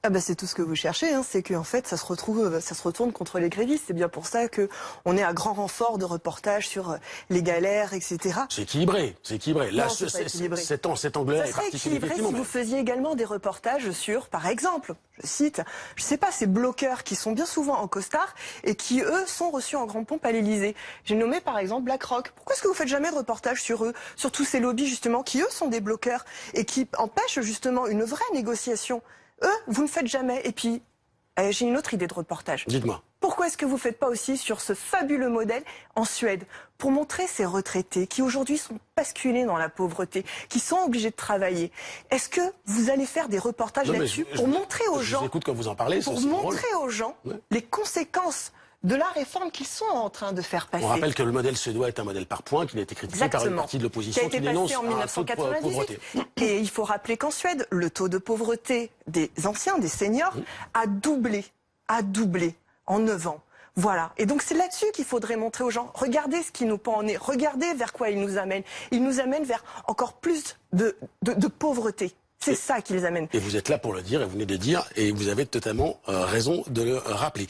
Ah bah c'est tout ce que vous cherchez, hein. C'est qu'en fait ça se retourne contre les grévistes. C'est bien pour ça que on est à grand renfort de reportages sur les galères, etc. C'est équilibré, c'est équilibré. Là, Non, c'est pas équilibré. cet angle-là Ça est serait particulier, équilibré si effectivement. vous faisiez également des reportages sur, par exemple, je cite, je sais pas, ces bloqueurs qui sont bien souvent en costard et qui, eux, sont reçus en grande pompe à l'Élysée. J'ai nommé, par exemple, BlackRock. Pourquoi est-ce que vous faites jamais de reportages sur eux, sur tous ces lobbies, justement, qui, eux, sont des bloqueurs et qui empêchent, justement, une vraie négociation? Eux, vous ne faites jamais. Et puis, j'ai une autre idée de reportage. Dites-moi. Pourquoi est-ce que vous ne faites pas aussi sur ce fabuleux modèle en Suède pour montrer ces retraités qui aujourd'hui sont basculés dans la pauvreté, qui sont obligés de travailler? Est-ce que vous allez faire des reportages là-dessus pour montrer aux gens, j'écoute quand vous en parlez, pour montrer aux gens les conséquences de la réforme qu'ils sont en train de faire passer? On rappelle que le modèle suédois est un modèle par points qui a été critiqué par une partie de l'opposition qui dénonce en un taux de pauvreté. Et il faut rappeler qu'en Suède, le taux de pauvreté des anciens, des seniors, a doublé en 9 ans. Voilà. Et donc c'est là-dessus qu'il faudrait montrer aux gens, regardez ce qui nous pend en nez, regardez vers quoi ils nous amènent. Ils nous amènent vers encore plus de pauvreté. C'est ça qu'ils amènent. Et vous êtes là pour le dire, et vous venez de le dire, et vous avez totalement raison de le rappeler.